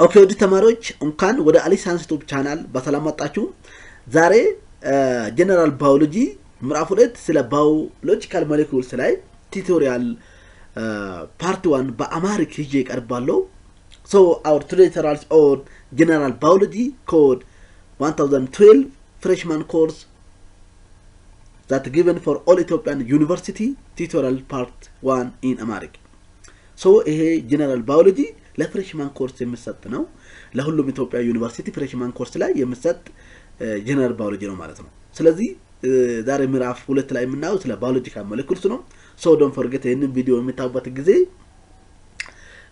ኦኬ ወዲ ተማሪዎች እንኳን ወደ አሊ ሳይንስ ዩቲዩብ ቻናል በሰላም መጣችሁ። ዛሬ ጀነራል ባዮሎጂ ምዕራፍ 2 ስለ ባዮሎጂካል ሞለኪውልስ ላይ ቱቶሪያል ፓርት 1 በአማርኛ ይዤ ቀርባለሁ። So our tutorials on general biology code 1012 freshman course that given for all Ethiopian university tutorial part 1 in Amharic. So ይሄ ጀነራል ባዮሎጂ ለፍሬሽማን ኮርስ የሚሰጥ ነው። ለሁሉም ኢትዮጵያ ዩኒቨርሲቲ ፍሬሽማን ኮርስ ላይ የሚሰጥ ጀነራል ባዮሎጂ ነው ማለት ነው። ስለዚህ ዛሬ ምዕራፍ 2 ላይ የምናየው ስለ ባዮሎጂካል ሞለኪውልስ ነው። So don't forget ይሄንን ቪዲዮ የምታዩበት ጊዜ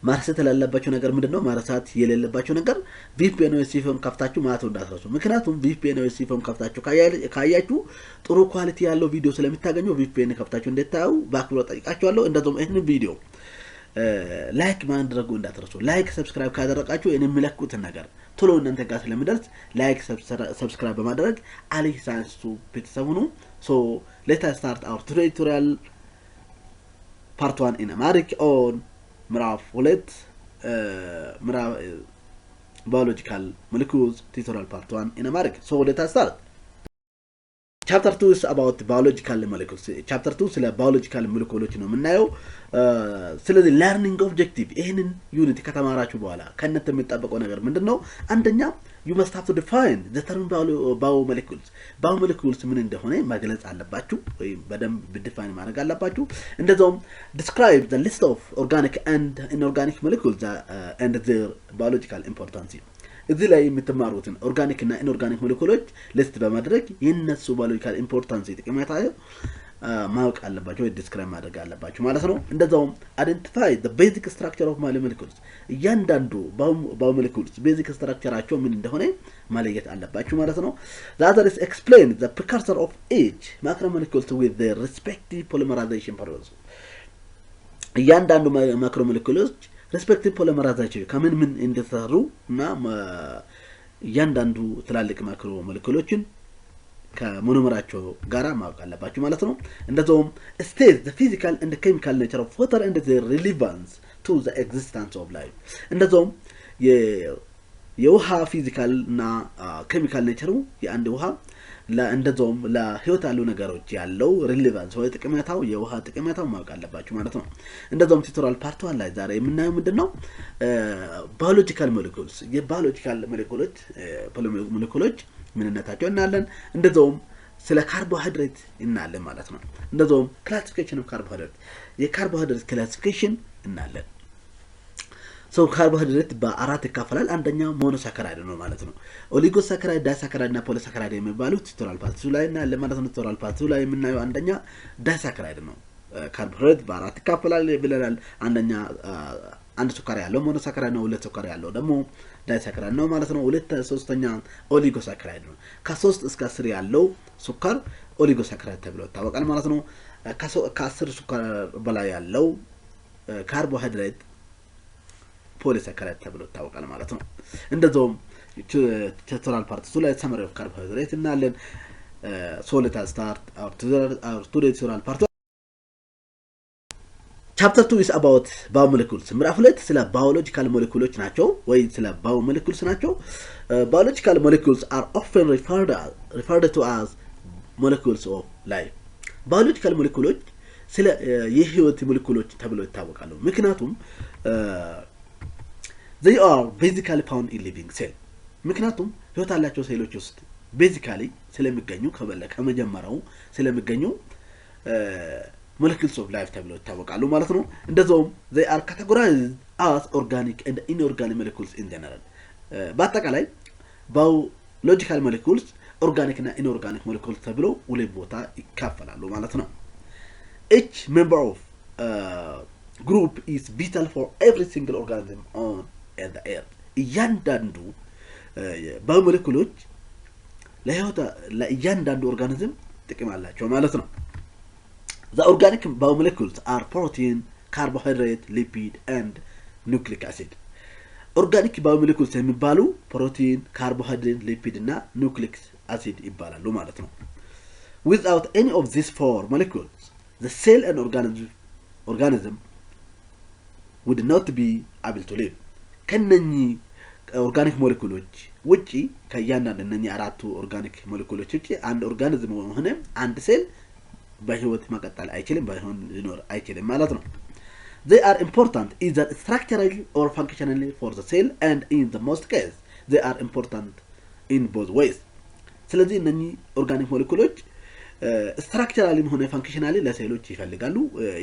ማርሰት ያለባችሁ ነገር ምንድነው? ማርሳት የሌለባችሁ ነገር VPN ወይ ሲፎን ከፍታችሁ ማለት እንዳትረሱ። ምክንያቱም VPN ወይ ሲፎን ከፍታችሁ ካያችሁ ጥሩ ኳሊቲ ያለው ቪዲዮ ስለምታገኙ VPN ከፍታችሁ እንድታዩ በአክብሮት ጠይቃችኋለሁ። እንደዚሁም ይሄንን ቪዲዮ ላይክ ማድረጉ እንዳትረሱ። ላይክ ሰብስክራይብ ካደረጋችሁ እኔ የምለቁት ነገር ቶሎ እናንተ ጋር ስለሚደርስ ላይክ ሰብስክራይብ በማድረግ አሊ ሳይንስ ቤተሰብ ሁኑ። So let us start our tutorial part 1 in Amharic on ምዕራፍ 2 ምዕራፍ biological molecules tutorial part 1 in Amharic. So let us start. Chapter 2 is about biological molecules. Chapter 2 ስለ biological molecules ነው የምናየው። ስለዚህ learning objective ይሄንን ዩኒት ከተማራችሁ በኋላ ከእናንተ የሚጠበቀው ነገር ምንድነው? አንደኛ you must have to define the term biomolecules. Biomolecules ምን እንደሆነ መግለጽ አለባችሁ ወይ በደንብ ዲፋይን ማድረግ አለባችሁ። እንደዛውም describe the list of organic and inorganic molecules and their biological importance. እዚህ ላይ የምትማሩትን ኦርጋኒክ እና ኢንኦርጋኒክ ሞለኪውሎች ሊስት በማድረግ የነሱ ባዮሎጂካል ኢምፖርታንስ ጥቅማቸው ማወቅ አለባችሁ ወይ ዲስክራይብ ማድረግ አለባችሁ ማለት ነው። እንደዛውም አይደንቲፋይ the basic structure of molecules እያንዳንዱ ባዮሞለኪውልስ ቤዚክ ስትራክቸራቸው ምን እንደሆነ ማለየት አለባችሁ ማለት ነው። the other is explain the precursor of each macromolecules with their respective polymerization process እያንዳንዱ ማክሮሞለኪውሎች respective polymerization ከምን ምን እንደተሰሩ እና እያንዳንዱ ትላልቅ ማክሮ ሞለኪውሎችን ከሞኖመራቸው ጋራ ማወቅ አለባችሁ ማለት ነው። እንደዛውም state the physical and the chemical nature of water and their relevance to the existence of life እንደዛውም የውሃ ፊዚካል እና ኬሚካል ኔቸሩ የአንድ ውሃ እንደዛውም ለህይወት ያሉ ነገሮች ያለው ሪሌቫንስ ወይ ጥቅመታው የውሃ ጥቅመታው ማወቅ አለባችሁ ማለት ነው። እንደዛውም ቱቶሪያል ፓርት 1 ላይ ዛሬ የምናየው ምንድነው? ባዮሎጂካል ሞለኪውልስ የባዮሎጂካል ሞለኪውሎች ምንነታቸው እናያለን። እንደዛውም ስለ ካርቦሃይድሬት እናያለን ማለት ነው። እንደዛውም ክላሲፊኬሽን ኦፍ ካርቦሃይድሬት የካርቦሃይድሬት ክላሲፊኬሽን እናያለን። So carbohydrate በአራት ይከፈላል። አንደኛ ሞኖሳካራይድ ነው ማለት ነው። ኦሊጎሳካራይድ፣ ዳይሳካራይድ እና ፖሊሳካራይድ የሚባሉት ቱቶሪያል ፓርት 2 ላይ እና ለማለት ነው። ቱቶሪያል ፓርት 2 ላይ የምናየው አንደኛ ዳይሳካራይድ ነው። ካርቦሃይድሬት በአራት ይከፈላል ብለናል። አንደኛ አንድ ሱካር ያለው ሞኖሳካራይድ ነው። ሁለት ሱካር ያለው ደግሞ ዳይሳካራይድ ነው ማለት ነው። ሶስተኛ ኦሊጎሳካራይድ ነው። ከ3 እስከ 10 ያለው ሱካር ኦሊጎሳካራይድ ተብሎ ይታወቃል ማለት ነው። ከ10 ሱካር በላይ ያለው ካርቦሃይድሬት ፖሊሳካራይድ ተብሎ ይታወቃል ማለት ነው። እንደዛውም ቱቶሪያል ፓርት 2 ላይ ሰመሪ ኦፍ ካርቦሃይድሬት እናለን። So let us start our tutorial part 1. Chapter 2 is about biomolecules. ምዕራፍ 2 ስለ biological molecules ናቸው ወይ ስለ biomolecules ናቸው። Biological molecules are often referred to as molecules of life. Biological molecules ስለ የህይወት ሞለኪውሎች ተብሎ ይታወቃሉ። ምክንያቱም they are basically found in living cell ምክንያቱም ህይወት ያላቸው ሴሎች ውስጥ basically ስለሚገኙ ከመጀመሪያው ስለሚገኙ molecules of life ተብሎ ይታወቃሉ ማለት ነው። እንደዛውም they are categorized as organic and inorganic molecules in general በአጠቃላይ biological molecules organic እና inorganic molecules ተብሎ ሁለት ቦታ ይከፈላሉ ማለት ነው። each member of group is vital for every single organism on the earth እያንዳንዱ ባዮሞለኪውሎች ለእያንዳንዱ ኦርጋኒዝም ጥቅም አላቸው ማለት ነው። The organic biomolecules are protein, carbohydrate, lipid and nucleic acid. Organic biomolecules የሚባሉ ፕሮቲን፣ ካርቦሃይድሬት፣ ሊፒድ እና ኑክሊክ አሲድ ይባላሉ ማለት ነው። Without any of these four molecules, the cell and organism would not be able to live. ከነኚህ ኦርጋኒክ ሞለኪውሎች ውጪ ከያንዳንዱ እነኚህ አራቱ ኦርጋኒክ ሞለኪውሎች ውጪ አንድ ኦርጋኒዝም ሆነ አንድ ሴል በህይወት መቀጠል አይችልም ባይሆን ሊኖር አይችልም ማለት ነው they are important either structurally or functionally for the cell and in the most case they are important in both ways ስለዚህ እነኚህ ኦርጋኒክ ሞለኪውሎች ስትራክቸራሊም ሆነ ፋንክሽናሊ ለሴሎች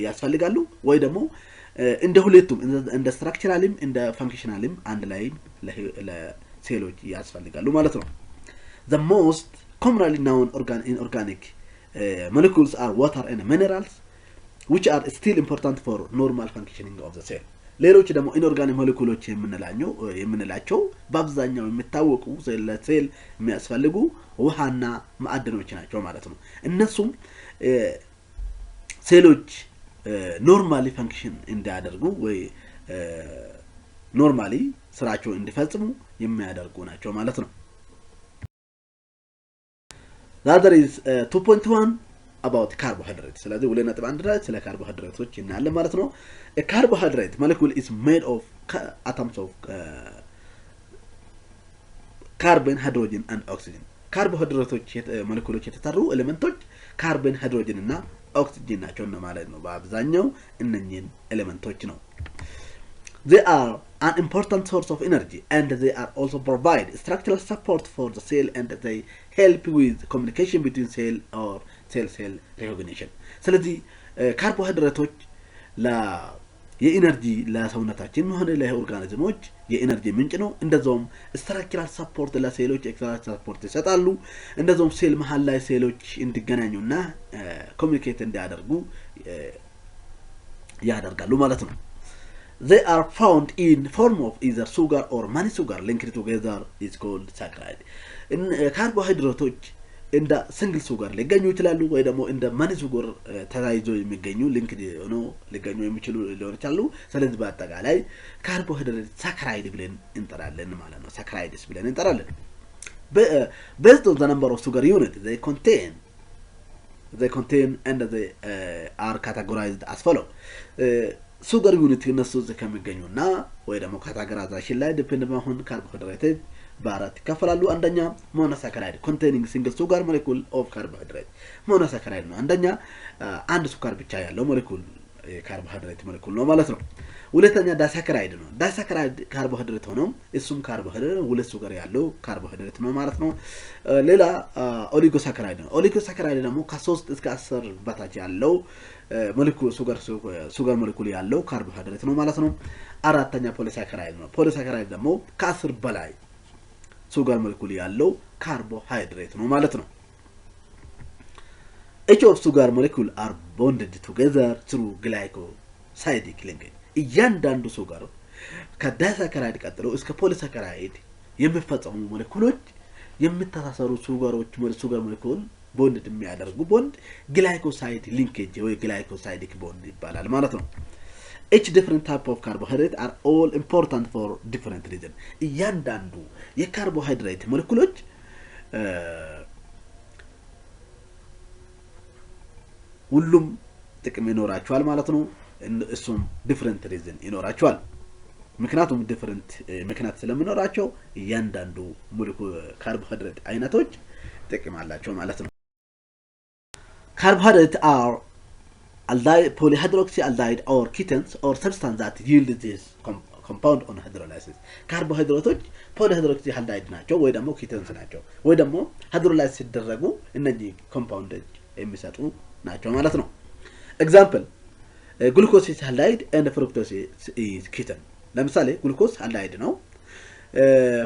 ያስፈልጋሉ ወይ ደግሞ እንደ ሁለቱም እንደ ስትራክቸራሊም እንደ ፋንክሽናሊም አንድ ላይ ለሴሎች ያስፈልጋሉ ማለት ነው the most commonly known organic molecules are water and minerals which are still important for normal functioning of the cell ሌሎች ደግሞ ኢንኦርጋኒክ ሞለኪውሎች የምንላቸው በአብዛኛው የሚታወቁ ለሴል የሚያስፈልጉ ውሃና ማዕድኖች ናቸው ማለት ነው እነሱም ሴሎች ኖርማሊ ፈንክሽን እንዲያደርጉ ወይ ኖርማሊ ስራቸው እንዲፈጽሙ የሚያደርጉ ናቸው ማለት ነው that is 2.1 about carbohydrates ስለዚህ ወለና አንድ ላይ ስለ ካርቦሃይድሬቶች እናያለን ማለት ነው a carbohydrate molecule is made of atoms of carbon hydrogen and oxygen ካርቦሃይድሬቶች ሞለኪውሎች የተሰሩ ኤሌመንቶች ካርበን ሃይድሮጅን እና ኦክሲጅን ናቸው ማለት ነው በአብዛኛው እነኚህ ኤሌመንቶች ነው they are an important source of energy and they are also provide structural support for the cell and they help with communication between cell or cell recognition ስለዚህ ካርቦሃይድሬቶች የኢነርጂ ለሰውነታችን ሆነ ለኦርጋኒዝሞች የኢነርጂ ምንጭ ነው እንደዛውም ስትራክቸራል ሰፖርት ለሴሎች ኤክስትራክቸራል ሰፖርት ይሰጣሉ እንደዛውም ሴል መሃል ላይ ሴሎች እንዲገናኙና ኮሙኒኬት እንዲያደርጉ ያደርጋሉ ማለት ነው they are found in form of either sugar or many sugar linked together is called saccharide in carbohydrates እንደ ሲንግል ሱጋር ሊገኙ ይችላሉ ወይ ደግሞ እንደ ማኒ ሱጋር ተያይዞ የሚገኙ ሊንክድ ሆኖ ሊገኙ የሚችሉ ሊሆን ይችላሉ ስለዚህ በአጠቃላይ ካርቦሃይድሬት ሳካራይድ ብለን እንጠራለን ማለት ነው ሳካራይድስ ብለን እንጠራለን based on the number of sugar units they contain and they are categorized as follow sugar unit እነሱ ከሚገኙና ወይ ደግሞ ካታጎራይዜሽን ላይ ዲፔንድ ማሆን ካርቦሃይድሬት በአራት ይከፈላሉ አንደኛ monosaccharide containing single sugar molecule of carbohydrate monosaccharide ነው አንደኛ አንድ ሱካር ብቻ ያለው ሞለኪውል የካርቦሃይድሬት ሞለኪውል ነው ማለት ነው ሁለተኛ ዳይሳካራይድ ነው ዳይሳካራይድ ካርቦሃይድሬት ሆኖ እሱም ካርቦሃይድሬት ሁለት ሱጋር ያለው ካርቦሃይድሬት ነው ማለት ነው ሌላ ኦሊጎሳካራይድ ነው ኦሊጎሳካራይድ ደግሞ ከ3 እስከ 10 በታች ያለው ሞለኪውል ሱጋር ሞለኪውል ያለው ካርቦሃይድሬት ነው ማለት ነው አራተኛ ፖሊሳካራይድ ነው ፖሊሳካራይድ ደግሞ ከ10 በላይ sugar molecule ያለው carbohydrate ነው ማለት ነው each of sugar molecule are bonded together through glycosidic linkage እያንዳንዱ ሱጋር ከዳይሳካራይድ ቀጥሎ እስከ ፖሊሳካራይድ የሚፈጸሙ ሞለኪውሎች የሚተሳሰሩ ሱጋር ሞለኪውል ቦንድ የሚያደርጉ ቦንድ ግላይኮሳይድ ሊንኬጅ ወይ ግላይኮሳይዲክ ቦንድ ይባላል ማለት ነው each different type of carbohydrate are all important for different reasons እያንዳንዱ የካርቦሃይድሬት ሞለኪውሎች ሁሉም ጥቅም ይኖራቸዋል ማለት ነው እሱም different reason ይኖራቸዋል ምክንያቱም different ምክንያት ስለሚኖራቸው እያንዳንዱ ሞለኪውል ካርቦሃይድሬት አይነቶች ጥቅም አላቸው ማለት ነው carbohydrates are polyhydroxyaldehyde or ketones or substance that yield this compound on hydrolysis carbohydrates polyhydroxyaldehyde ናቸው ወይ ደግሞ ketones ናቸው ወይ ደግሞ hydrolysis ሲደረጉ እነዚህ compounds የሚሰጡ ናቸው ማለት ነው example glucose is aldehyde and fructose is ketone ለምሳሌ glucose aldehyde ነው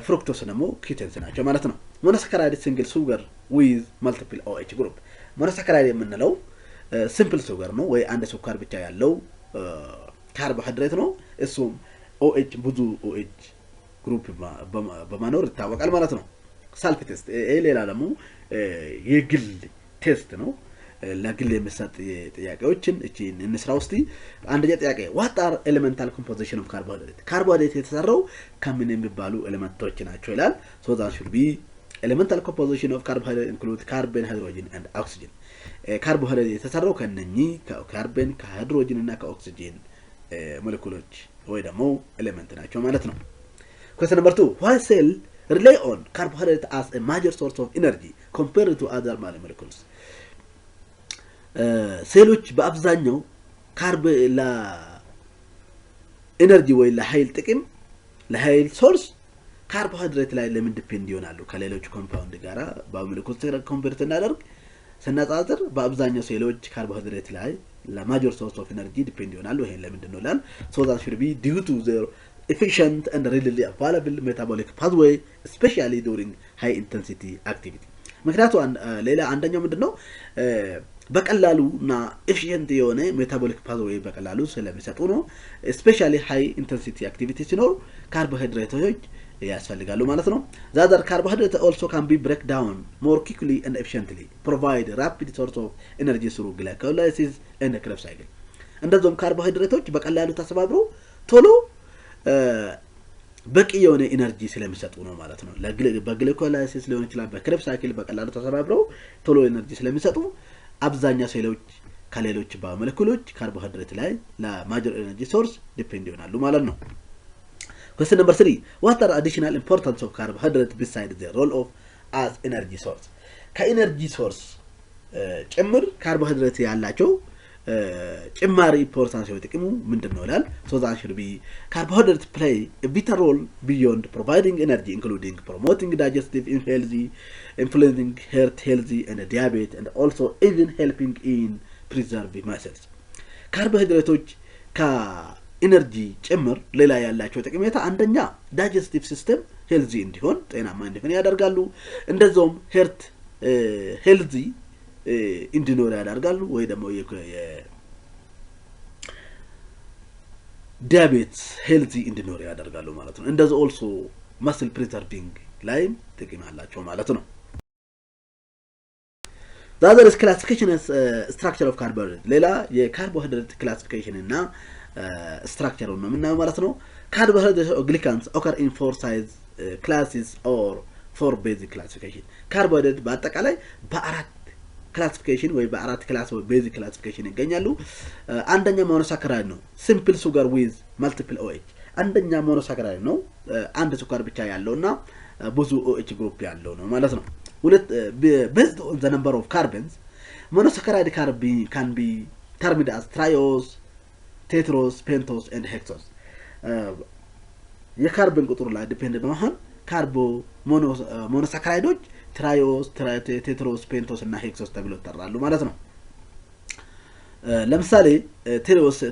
fructose ደግሞ ketones ናቸው ማለት ነው monosaccharide single sugar with multiple OH group monosaccharide የምንለው simple sugar ነው ወይ አንድ ሱካር ብቻ ያለው ካርቦሃይድሬት ነው እሱም OH ብዙ OH ግሩፕ በማኖር ይታወቃል ማለት ነው ሳልፍ ቴስት ሌላ ደግሞ የግል ቴስት ነው ለግል የሚሰጥ ጥያቄዎችን እቺ እንስራ ውስጥ አንደኛ ጥያቄ what are elemental composition of carbohydrate carbohydrate የተሰራው ከምን የሚባሉ ኤሌመንቶች ናቸው ይላል so that should be elemental composition of carbohydrate include carbon hydrogen and oxygen carbohydrate የተሰራው ከነኚህ ከካርበን ከሃይድሮጅን እና ከኦክሲጅን ሞለኪውሎች ወይ ደግሞ ኤሌመንት ናቸው ማለት ነው Question number 2. Why cell rely on carbohydrate as a major source of energy compared to other molecules? ሴሎች በአብዛኛው ካርብ ለኤነርጂ ወይ ለኃይል ጥቅም ለኃይል ሶርስ ካርቦሃይድሬት ላይ ለምን ዲፔንድ ይሆናሉ? ከሌሎች ኮምፓውንድ ጋራ ባዮሞለኩል ኮምፔር ስናደርግ ስናጻጽር በአብዛኛው ሴሎች ካርቦሃይድሬት ላይ ለማጆር ሶርስ ኦፍ ኤነርጂ ዲፔንድ ይሆናሉ። ይሄን ለምንድን ነው ላል so that should be due to their efficient and readily available metabolic pathway especially during high intensity activity. ምክንያቱ ሌላ አንደኛው ምንድነው በቀላሉና ኤፊሽንት የሆነ ሜታቦሊክ ፓዝዌይ በቀላሉ ስለሚሰጡ ነው። ስፔሻሊ ሃይ ኢንተንሲቲ አክቲቪቲ ሲኖር ካርቦሃይድሬቶች ያስፈልጋሉ ማለት ነው። ዛዳር ካርቦሃይድሬት also can be break down more quickly and efficiently provide rapid source of energy through glycolysis and Krebs cycle. እንደዚሁም ካርቦሃይድሬቶች በቀላሉ ተሰባብረው ቶሎ በቂ የሆነ ኤነርጂ ስለሚሰጡ ነው ማለት ነው። በግላይኮላይሲስ ሊሆን ይችላል በክሬብስ ሳይክል በቀላሉ ተሰባብረው ቶሎ ኤነርጂ ስለሚሰጡ አብዛኛው ሴሎች ከሌሎች ባዮሞለኩሎች ካርቦሃይድሬት ላይ ለማጆር ኤነርጂ ሶርስ ዲፔንድ ይሆናሉ ማለት ነው። Question number 3. What are additional importance of carbohydrate besides their role of as energy source? ከኤነርጂ ሶርስ ጭምር ካርቦሃይድሬት ያላቸው ጭማሪ ኢምፖርታንስ ጥቅሙ ምንድነው ይላል? So that should be carbohydrates play a vital role beyond providing energy including promoting digestive healthy, influencing heart healthy and diabetes and also even helping in preserving muscles. ካርቦሃይድሬቶች ከኤነርጂ ጭምር ሌላ ያላቸው ጥቅሜታ አንደኛ ዳይጀስቲቭ ሲስተም ሄልዚ እንዲሆን ጤናማ እንዲሆን ያደርጋሉ። እንደዛውም ሄርት ሄልዚ እንዲኖር ያደርጋሉ ወይ ደግሞ ዲያቤትስ ሄልዚ እንዲኖር ያደርጋሉ ማለት ነው። እንደዛ also muscle preserving ላይ ጥቅም አላቸው ማለት ነው። The other is classification as structure of carbohydrate. ሌላ የካርቦሃይድሬት ክላሲፊኬሽን እና ስትራክቸር ነው ምናምን ማለት ነው። Carbohydrates or glycans occur in 4 size classes or 4 basic classification. ካርቦሃይድሬት በአጠቃላይ በአራት ክላሲፊኬሽን ወይ በአራት ክላስ ወይ ቤዚክ ክላሲፊኬሽን ይገኛሉ። አንደኛ ሞኖሳካራይድ ነው ሲምፕል ሱጋር ዊዝ ማልቲፕል OH። አንደኛ ሞኖሳካራይድ ነው አንድ ሱጋር ብቻ ያለውና ብዙ OH ግሩፕ ያለው ነው ማለት ነው። ሁለት based on the number of carbons monosaccharide can be termed as triose, tetrose, pentose and hexose. የካርቦን ቁጥር ላይ ዲፔንድ በመሆን ካርቦ ሞኖሳካራይዶች ትራዮስ ቴትሮስ ፔንቶስ እና ሄክሶስ ተብለው ይጠራሉ ማለት ነው። ለምሳሌ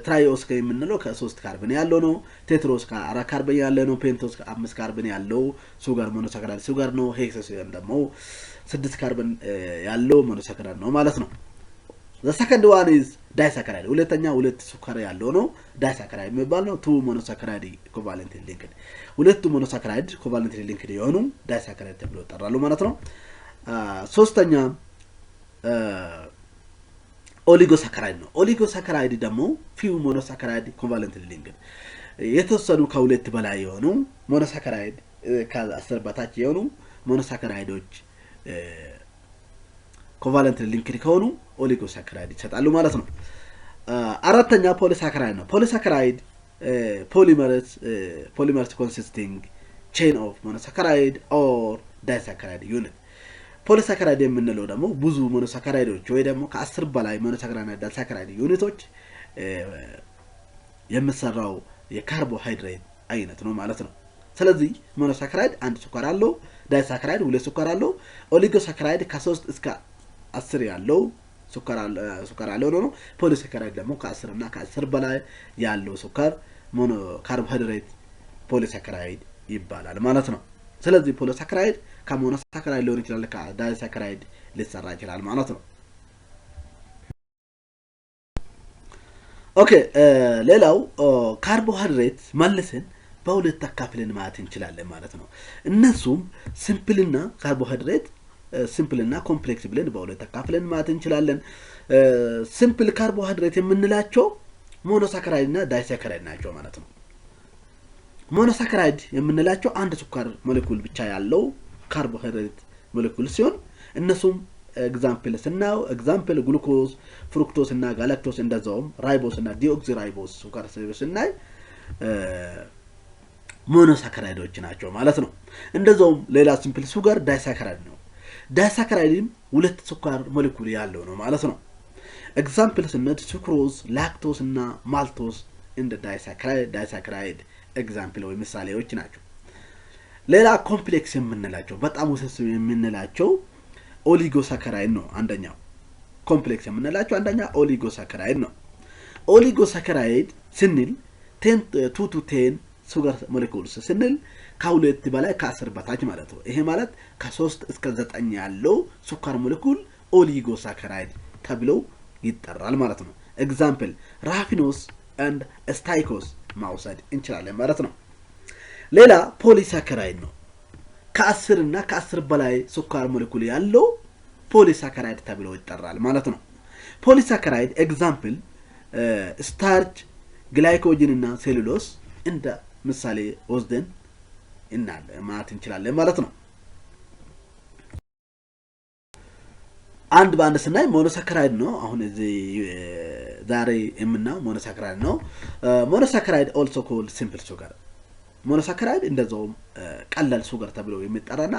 ትራዮስ ከየምንለው ከ3 ካርቦን ያለው ነው። ቴትሮስ ከ4 ካርቦን ያለው ነው። ፔንቶስ ከ5 ካርቦን ያለው ሱጋር ሞኖሳካራይድ ሱጋር ነው። ሄክሶስ ደግሞ 6 ካርቦን ያለው ሞኖሳካራይድ ነው ማለት ነው። The second one is disaccharide. ሁለተኛ ሁለት ሱካር ያለው ነው disaccharide የሚባል ነው። two monosaccharide covalently linked ሁለቱ monosaccharide covalently linked የሆኑ disaccharide ተብለው ይጠራሉ ማለት ነው። ሶስተኛ ኦሊጎሳካራይድ ነው። ኦሊጎሳካራይድ ደግሞ few monosaccharide covalently linked የተወሰኑ ከሁለት በላይ የሆኑ monosaccharide ከ10 በታች የሆኑ monosaccharideዎች covalently linked ከሆኑ ኦሊጎሳካራይድ ይሰጣሉ ማለት ነው። አራተኛ ፖሊሳካራይድ ነው። ፖሊሳካራይድ polymers consisting chain of monosaccharide or disaccharide unit. ፖሊሳካራይድ የምንለው ደግሞ ብዙ ሞኖሳካራይዶች ወይ ደግሞ ከ10 በላይ ሞኖሳካራይድ ዳይሳካራይድ ዩኒቶች የሚሰራው የካርቦሃይድሬት አይነት ነው ማለት ነው። ስለዚህ ሞኖሳካራይድ አንድ ሱካር አለው፣ ዳይሳካራይድ ሁለት ሱካር አለው፣ ኦሊጎሳካራይድ ከ3 እስከ 10 ያለው ሱካር አለው ነው። ፖሊሳካራይድ ደግሞ ከ10 እና ከ10 በላይ ያለው ሱካር ሞኖ ካርቦሃይድሬት ፖሊሳካራይድ ይባላል ማለት ነው። ስለዚህ ፖሊሳካራይድ ከሞኖሳካራይድ ሊሆን ይችላል ከዳይሳካራይድ ሊሰራ ይችላል ማለት ነው። ኦኬ ሌላው ካርቦሃይድሬት መልሰን በሁለት ተካፍለን ማለት እንችላለን ማለት ነው። እነሱም ሲምፕልና ካርቦሃይድሬት ሲምፕል እና ኮምፕሌክስ ብለን በሁለት ተካፍለን ማለት እንችላለን። ሲምፕል ካርቦሃይድሬት የምንላቸው ሞኖሳካራይድ እና ዳይሳካራይድ ናቸው ማለት ነው። ሞኖሳካራይድ የምንላቸው አንድ ሱካር ሞለኪውል ብቻ ያለው ካርቦሃይድሬት ሞለኪውል ሲሆን እነሱም ኤግዛምፕል ግሉኮዝ፣ ፍሩክቶስ እና ጋላክቶስ እንደዛውም ራይቦስ እና ዲኦክሲራይቦስ ሱካር ስናይ ሞኖሳካራይዶች ናቸው ማለት ነው። እንደዛውም ሌላ ሲምፕል ሱጋር ዳይሳካራይድ ነው። ዳይሳካራይድም ሁለት ስኳር ሞለኪውል ያለው ነው ማለት ነው። ኤግዛምፕል ስንት ሱክሮዝ፣ ላክቶስ እና ማልቶስ እንደ ዳይሳካራይድ ኤግዛምፕል ወይ ምሳሌዎች ናቸው። ሌላ ኮምፕሌክስ የምንላቸው በጣም ውስብስብ የምንላቸው ኦሊጎሳካራይድ ነው። አንደኛው ኮምፕሌክስ የምንላቸው አንደኛ ኦሊጎሳካራይድ ነው። ኦሊጎሳካራይድ ስንል 2 to 10 ሱጋር ሞለኪውልስ ስንል ከሁለት በላይ ከ10 በታች ማለት ነው። ይሄ ማለት ከ3 እስከ 9 ያለው ሱካር ሞለኪውል ኦሊጎሳካራይድ ተብለው ይጠራል ማለት ነው። ኤግዛምፕል ራፊኖስ and ስታይኮስ ማውሰድ እንችላለን ማለት ነው። ሌላ ፖሊሳካራይድ ነው። ከ10 እና ከ10 በላይ ሱካር ሞለኪውል ያለው ፖሊሳካራይድ ተብለው ይጠራል ማለት ነው። ፖሊሳካራይድ ኤግዛምፕል ስታርች፣ ግላይኮጅን እና ሴሉሎስ እንደ ምሳሌ ወስደን ማለት እንችላለን ማለት ነው። አንድ በአንድ ስናይ ሞኖሳካራይድ ነው። አሁን እዚህ ዛሬ የምናየው ሞኖሳካራይድ ነው። ሞኖሳካራይድ ኦልሶ ኮልድ ሲምፕል ሱጋር። ሞኖሳካራይድ እንደዛውም ቀላል ሱጋር ተብሎ የሚጠራና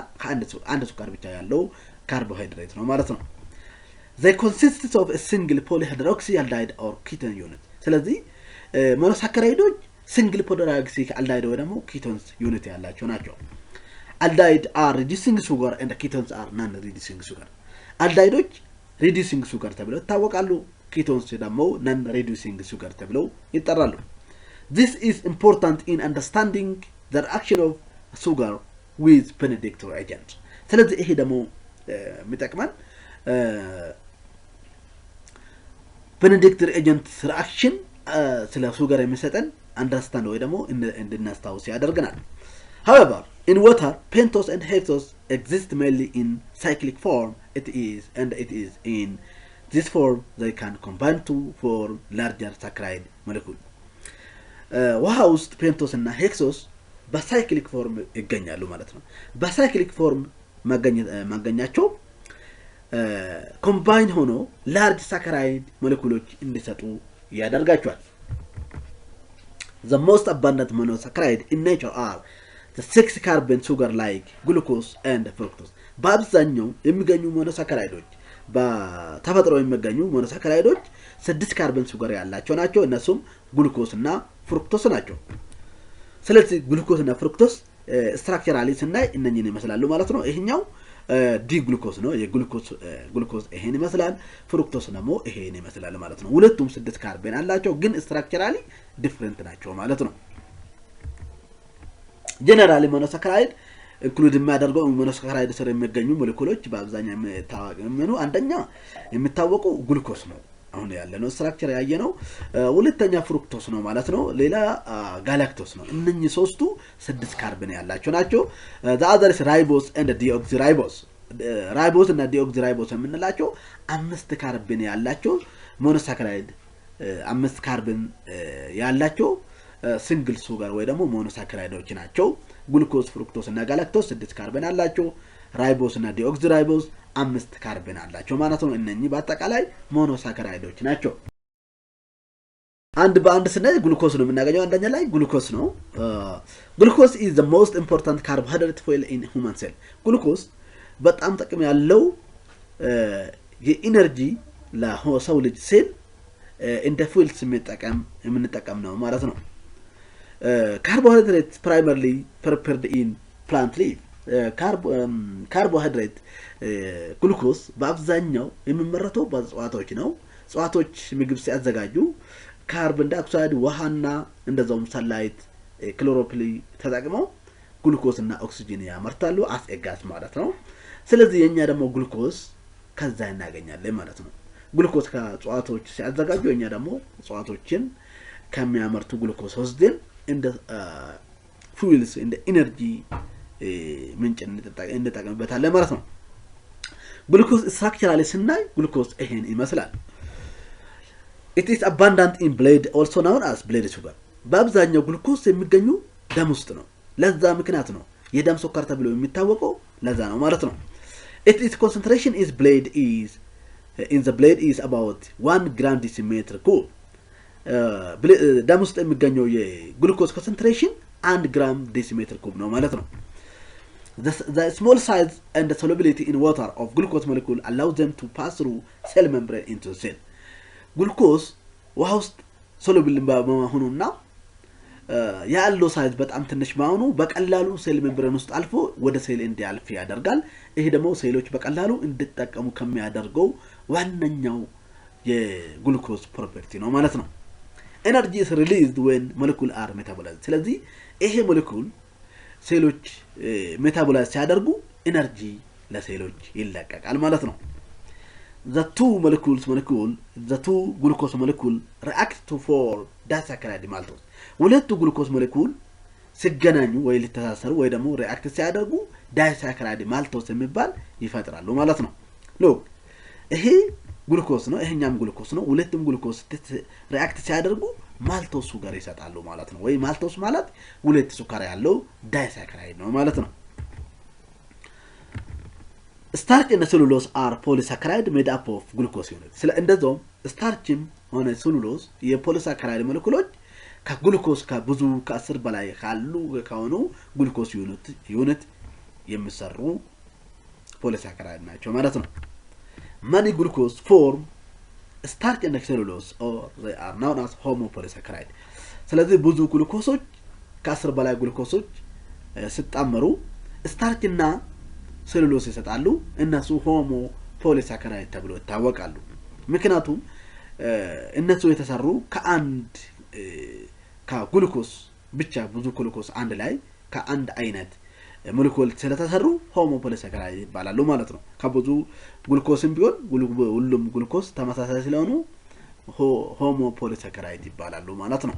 አንድ ሱጋር ብቻ ያለው ካርቦሃይድሬት ነው ማለት ነው። they consist of a single polyhydroxyaldehyde or ketone unit። ስለዚህ ሞኖሳካራይዶች ሲንግል polyhydroxyaldehyde ወይ ደግሞ ኬቶንስ ዩኒት ያላቸው ናቸው። aldehyde are reducing sugar and ketones are non reducing sugar። aldehydoች reducing sugar ተብለው ይታወቃሉ። ኬቶንስ ደግሞ non reducing sugar ተብለው ይጠራሉ። This is important in understanding the reaction of sugar with benedictine agent። ስለዚህ ይሄ ደግሞ የሚጠቅመን benedictine agent reaction ስለ ሱጋር የሚሰጠን አንደርስታንድ ወይ ደግሞ እንድናስታውስ ያደርገናል። However, in water, pentose and hexose exist mainly in cyclic form. It is in this form they can combine to form larger saccharide molecule. ውሃ ውስጥ ፔንቶስ እና ሄክሶስ በሳይክሊክ ፎርም ይገኛሉ ማለት ነው። በሳይክሊክ ፎርም ማገኛቸው ኮምባይን ሆኖ ላርጅ ሳካራይድ ሞለኪውሎች እንዲሰጡ ያደርጋቸዋል። The most abundant monosaccharide in nature are the 6 carbon sugar like glucose and fructose። በአብዛኛው የሚገኙ ሞኖሳካራይዶች በተፈጥሮ የሚገኙ ሞኖሳካራይዶች 6 ካርበን ሱጋር ያላቸው ናቸው። እነሱም ግሉኮስ እና ፍሩክቶስ ናቸው። ስለዚህ ግሉኮስ እና ፍሩክቶስ ስትራክቸራሊ ስናይ እነኚህን ይመስላሉ ማለት ነው። ይሄኛው ዲ ግሉኮስ ነው። የግሉኮስ ይሄን ይመስላል። ፍሩክቶስ ደግሞ ይሄን ይመስላል ማለት ነው። ሁለቱም 6 ካርበን አላቸው ግን ስትራክቸራሊ ዲፈረንት ናቸው ማለት ነው። ጀነራሊ ሞኖሳካራይድ ኢንክሉድ የሚያደርገው ሞኖሳካራይድ ስር የሚገኙ ሞለኪውሎች በአብዛኛው አንደኛ የሚታወቀው ግሉኮስ ነው። አሁን ያለነው ስትራክቸር ያየነው። ሁለተኛ ፍሩክቶስ ነው ማለት ነው። ሌላ ጋላክቶስ ነው። እነኚህ ሶስቱ 6 ካርበን ያላቸው ናቸው። the other is ribose and deoxyribose። ራይቦስ እና ዲኦክሲራይቦስ የምንላቸው 5 ካርበን ያላቸው ሞኖሳካራይድ 5 ካርበን ያላቸው ሲንግል ሱጋር ወይ ደግሞ ሞኖሳካራይዶች ናቸው። ግሉኮስ፣ ፍሩክቶስ እና ጋላክቶስ 6 ካርበን አላቸው። ራይቦስ እና ዲኦክሲራይቦስ 5 ካርበን አላቸው ማለት ነው። እነኚህ በአጠቃላይ ሞኖሳካራይዶች ናቸው። አንድ በአንድ ስናይ ግሉኮስ ነው የምናገኘው። አንደኛ ላይ ግሉኮስ ነው። ግሉኮስ is the most important carbohydrate fuel in human cell። ግሉኮስ በጣም ጥቅም ያለው የኢነርጂ ለሰው ልጅ ሴል እንደ ፉል የምንጠቀም ነው ማለት ነው። carbohydrates primarily prepared in plant leaf። ካርቦሃይድሬት ግሉኮስ በአብዛኛው የሚመረተው በእጽዋቶች ነው። እጽዋቶች ምግብ ሲያዘጋጁ ካርቦን ዳይኦክሳይድ፣ ውሃና እንደዛውም ሰንላይት፣ ክሎሮፊል ተጠቅመው ግሉኮስ እና ኦክሲጅን ያመርታሉ አስ ኤጋስ ማለት ነው። ስለዚህ የኛ ደግሞ ግሉኮስ ከዛ እናገኛለን ማለት ነው። ግሉኮስ ከእጽዋቶች ሲያዘጋጁ የኛ ደግሞ እጽዋቶችን ከሚያመርቱ ግሉኮስ ወስደን እንደ ፉልስ እንደ ኢነርጂ ምንጭ እንጠቀምበታለን ማለት ነው። ግሉኮስ ስትራክቸራሊ ስናይ ግሉኮስ ይሄን ይመስላል። it is abundant in blood also known as blood sugar። በአብዛኛው ግሉኮስ የሚገኙ ደም ውስጥ ነው። ለዛ ምክንያት ነው የደም ስኳር ተብሎ የሚታወቀው ለዛ ነው ማለት ነው። its concentration is in the blood is about 1 gram/dl cube። ደም ውስጥ የሚገኘው የግሉኮስ ኮንሰንትሬሽን 1 gram decimeter cube ነው ማለት ነው። The small size and the solubility in water of glucose molecule allows them to pass through cell membrane into cell. Glucose ውሃ ውስጥ soluble በመሆኑና ያለው ሳይዝ በጣም ትንሽ በመሆኑ በቀላሉ ሴል ሜምብሬን ውስጥ አልፎ ወደ ሴል እንዲያልፍ ያደርጋል። ይሄ ደግሞ ሴሎች በቀላሉ እንዲጠቀሙ ከሚያደርገው ዋነኛው የግሉኮዝ ፕሮፐርቲ ነው ማለት ነው። ኤነርጂ is released when molecule are metabolized። ስለዚህ ይሄ ሞለኪውል ሴሎች ሜታቦላይዝ ሲያደርጉ ኤነርጂ ለሴሎች ይለቀቃል ማለት ነው። the two glucose molecule react to form disaccharide maltose። ሁለቱ ግሉኮስ ሞለኪውል ሲገናኙ ወይ ሊተሳሰሩ ወይ ደግሞ ሪአክት ሲያደርጉ ዳይሳካራይድ ማልቶስ የሚባል ይፈጥራሉ ማለት ነው። ሎክ ይሄ ግሉኮስ ነው፣ ይሄኛም ግሉኮስ ነው። ሁለቱም ግሉኮስ ሪአክት ሲያደርጉ ማልቶስ ሱጋር ይሰጣሉ ማለት ነው። ወይ ማልቶስ ማለት ሁለት ሱካር ያለው ዳይሳካራይድ ነው ማለት ነው። starch and cellulose are polysaccharide made up of glucose units። ስለ እንደዛው ስታርችም ሆነ ሴሉሎዝ የፖሊሳካራይድ ሞለኪውሎች ከግሉኮስ ከብዙ ከ10 በላይ ካሉ ከሆኑ ግሉኮስ ዩኒት የሚሰሩ ፖሊሳካራይድ ናቸው ማለት ነው። many glucose form starch and cellulose or they are known as homopolysaccharide። ስለዚህ ብዙ ግሉኮሶች ከ10 በላይ ግሉኮሶች ሲጣመሩ ስታርች እና ሴሉሎስ ይሰጣሉ። እነሱ ሆሞፖሊሳካራይድ ተብለው ይታወቃሉ። ምክንያቱም እነሱ የተሰሩ ከአንድ ከግሉኮስ ብቻ ብዙ ግሉኮስ አንድ ላይ ከአንድ አይነት ሞለኪውል ስለተሰሩ ሆሞፖሊሳካራይድ ይባላሉ ማለት ነው። ከብዙ ግሉኮስም ቢሆን ሁሉም ግሉኮስ ተመሳሳይ ስለሆኑ ሆሞፖሊሳካራይድ ይባላሉ ማለት ነው።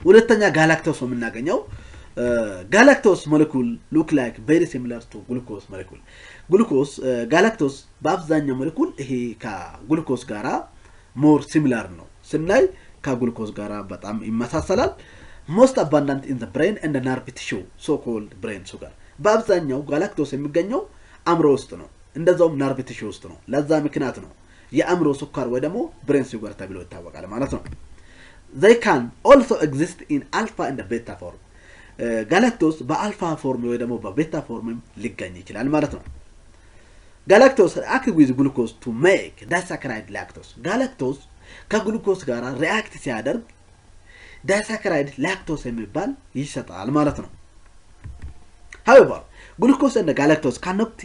ሁለተኛ ጋላክቶስ ነው የምናገኘው። ጋላክቶስ molecule look like very similar to glucose molecule። ግሉኮስ ጋላክቶስ በአብዛኛው ሞለኪውል ይሄ ከግሉኮስ ጋራ more similar ነው ስናይ ከግሉኮስ ጋራ በጣም ይመሳሰላል። most abundant in the brain and the nerve tissue so called brain sugar። በአብዛኛው ጋላክቶስ የሚገኘው አእምሮ ውስጥ ነው፣ እንደዛውም nerve tissue ውስጥ ነው። ለዛ ምክንያት ነው የአእምሮ ስኳር ወይ ደግሞ brain sugar ተብሎ ይታወቃል ማለት ነው። they can also exist in alpha and beta form። ጋላክቶስ በአልፋ ፎርም ወይ ደግሞ በቤታ ፎርም ሊገኝ ይችላል ማለት ነው። ጋላክቶስ react with glucose to make disaccharide lactose። ጋላክቶስ ከግሉኮስ ጋር ሪአክት ሲያደርግ ዳይሳካራይድ ላክቶስ የሚባል ይሰጣል ማለት ነው። however glucose and galactose cannot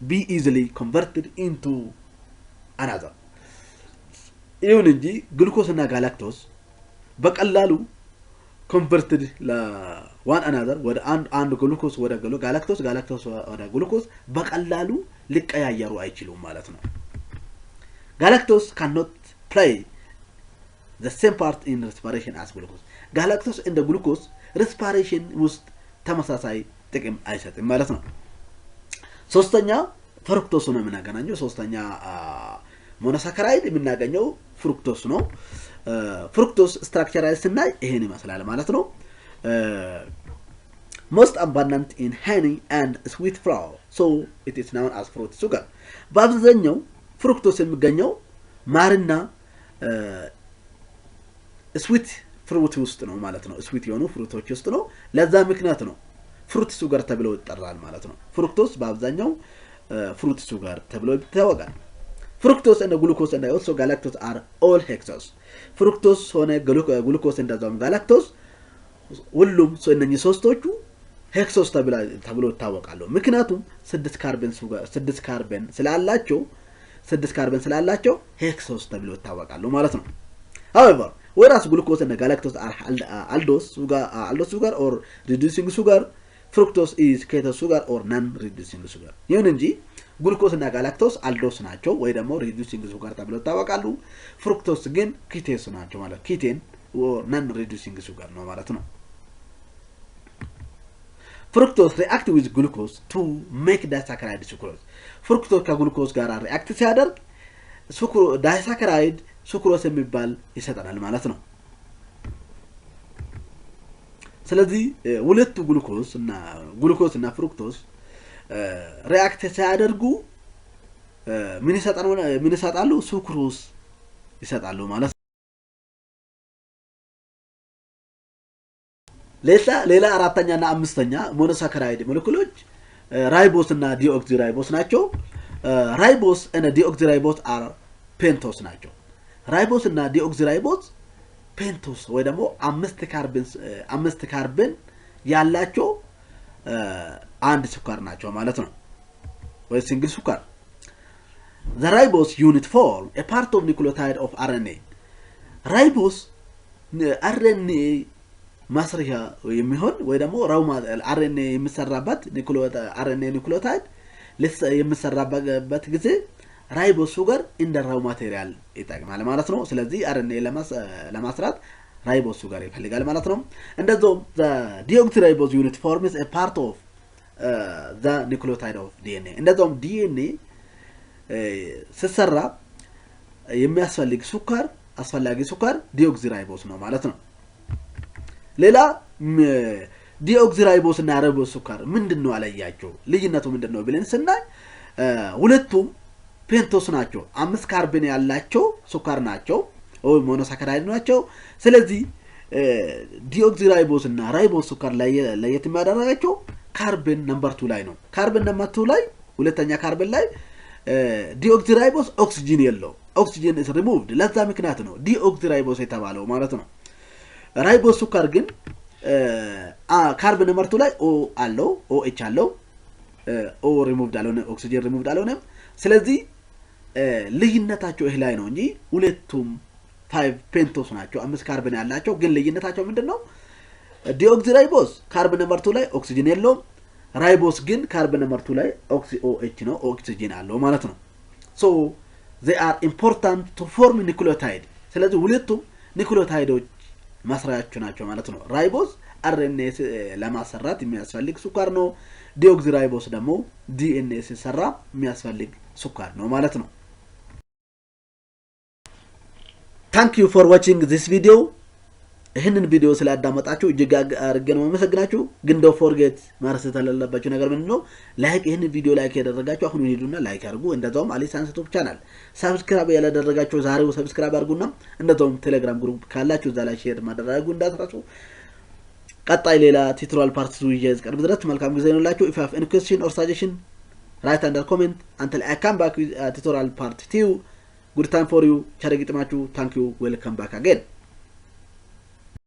be easily converted into another። ይሁን እንጂ ግሉኮስ እና ጋላክቶስ በቀላሉ converted ለዋን another ወደ አንድ ግሉኮስ ወደ ጋላክቶስ ወደ ግሉኮስ በቀላሉ ሊቀያየሩ አይችሉም ማለት ነው። ጋላክቶስ cannot play the same part in respiration as glucose። ጋላክቶስ እንደ ግሉኮስ respiration ውስጥ ተመሳሳይ ጥቅም አይሰጥም ማለት ነው። ሶስተኛ ፍሩክቶስ ነው የምናገኘው። ሶስተኛ ሞኖሳካራይድ የምናገኘው ፍሩክቶስ ነው። ፍሩክቶስ ስትራክቸራይዝ ስናይ ይሄን ይመስላል ማለት ነው። most abundant in honey and sweet flour so it is known as fruit sugar። በአብዛኛው ፍሩክቶስ የሚገኘው ማርና ስዊት ፍሩት ውስጥ ነው ማለት ነው። ስዊት የሆኑ ፍሩቶች ውስጥ ነው። ለዛ ምክንያት ነው ፍሩት ሱጋር ተብሎ ይጠራል ማለት ነው። ፍሩክቶስ በአብዛኛው ፍሩት ሱጋር ተብሎ ይታወቃል። fructose and glucose and also galactose are all hexose። fructose ሆነ glucose and galactose ሁሉም እነኚህ ሶስቶቹ ሄክሶስ ተብሎ ይታወቃሉ። ምክንያቱም 6 ካርበን ስላላቸው ሄክሶስ ተብሎ ይታወቃሉ ማለት ነው። however whereas glucose and galactose are aldose sugar or reducing sugar, fructose is ketose sugar or non reducing sugar። ይሁን እንጂ ግሉኮስ እና ጋላክቶስ አልዶስ ናቸው ወይ ደግሞ ሪዱሲንግ ሱጋር ተብለው ታወቃሉ። ፍሩክቶስ ግን ኪቴስ ናቸው ማለት ኪቴን or non reducing sugar ነው ማለት ነው። ፍሩክቶስ react with glucose to make disaccharide sucrose። ፍሩክቶስ ከግሉኮስ ጋር ሪአክት ሲያደርግ ዳይሳካራይድ ሱክሮስ የሚባል ይሰጣል ማለት ነው። ስለዚህ ሁለቱ ግሉኮስ እና ፍሩክቶስ ሪአክት ሲያደርጉ ምን ይሰጣሉ? ሱክሮስ ይሰጣሉ ማለት ነው። ሌላ አራተኛና አምስተኛ ሞኖሳካራይድ ሞለኪውሎች ራይቦስ እና ዲኦክሲራይቦስ ናቸው። ራይቦስ እና ዲኦክሲራይቦስ አር ፔንቶስ ናቸው። ራይቦስ እና ዲኦክሲራይቦስ ፔንቶስ ወይ ደግሞ አምስት ካርበን ያላቸው አንድ ስኳር ናቸው ማለት ነው፣ ወይ ሲንግል ስኳር። the ribose unit form a part of nucleotide of RNA ራይቦስ RNA ማስሪያ የሚሆን ወይ ደግሞ RNA የሚሰራበት RNA ኒውክሊዮታይድ የሚሰራበት ጊዜ ራይቦስ ሹገር እንደ ራው ማቴሪያል ይጠቅማል ማለት ነው። ስለዚህ RNA ለማስራት ራይቦስ ሹገር ይፈልጋል ማለት ነው። እንደዛው the deoxyribose unit forms a part of the nucleotide of DNA እንደዛው DNA ሲሰራ የሚያስፈልግ ስኳር አስፈላጊ ስኳር ዲኦክሲራይቦስ ነው ማለት ነው። ሌላ ዲኦክሲራይቦስ እና ራይቦስ ስኳር ምንድነው አለያቸው ልዩነቱ ምንድነው ብለን ስናይ ሁለቱም ፔንቶስ ናቸው። 5 ካርበን ያላቸው ስኳር ናቸው ወይ ሞኖሳካራይድ ናቸው። ስለዚህ ዲኦክሲራይቦስ እና ራይቦስ ስኳር ለየት የሚያደርጋቸው ካርበን ነምበር 2 ላይ ነው። ካርበን ነምበር 2 ላይ ሁለተኛ ካርበን ላይ ዲኦክሲራይቦስ ኦክሲጅን የለው ኦክሲጅን is removed ለዛ ምክንያት ነው ዲኦክሲራይቦስ የተባለው ማለት ነው። ራይቦስ ስኳር ግን ካርበን ነምበር 2 ላይ ኦ አለው OH አለው ኦ removed አልሆነ ኦክሲጅን removed አልሆነም። ስለዚህ ልዩነታቸው ይሄ ላይ ነው እንጂ ሁለቱም 5 ፔንቶስ ናቸው 5 ካርበን ያላቸው ግን ልዩነታቸው ምንድነው? ዲኦክሲራይቦስ ካርበን ነምበር 2 ላይ ኦክሲጅን የለውም። ራይቦስ ግን ካርበን ነምበር 2 ላይ OH ነው ኦክሲጅን አለው ማለት ነው። so they are important to form nucleotide ስለዚህ ሁለቱም ኒውክሊዮታይዶች መስራያቸው ናቸው ማለት ነው። ራይቦስ RNA ለማሰራት የሚያስፈልግ ስኳር ነው። ዲኦክሲራይቦስ ደግሞ DNA ሲሰራ የሚያስፈልግ ስኳር ነው ማለት ነው። thank you for watching this video ይሄንን ቪዲዮ ስላዳመጣችሁ እጅግ አድርጌ ነው የማመሰግናችሁ። ግን don't forget ማርሰት ያለባችሁ ነገር ምንድነው ላይክ ይሄንን ቪዲዮ ላይክ ያደረጋችሁ አሁን ሄዱና ላይክ አድርጉ። እንደዛውም አሊ ሳይንስ ዩቲዩብ ቻናል ሰብስክራይብ ያላደረጋችሁ ዛሬው ሰብስክራይብ አድርጉና እንደዛውም ቴሌግራም ግሩፕ ካላችሁ እዛ ላይ ሼር ማድረጉ እንዳትረሱ። ቀጣይ ሌላ ቲዩቶሪያል ፓርት 2 ይዤ እስከርብ ድረስ መልካም ጊዜ ይሁንላችሁ። if you have any question or suggestion write under comment until I come back with tutorial part 2 good time for you ቸር ይግጠማችሁ። thank you welcome back again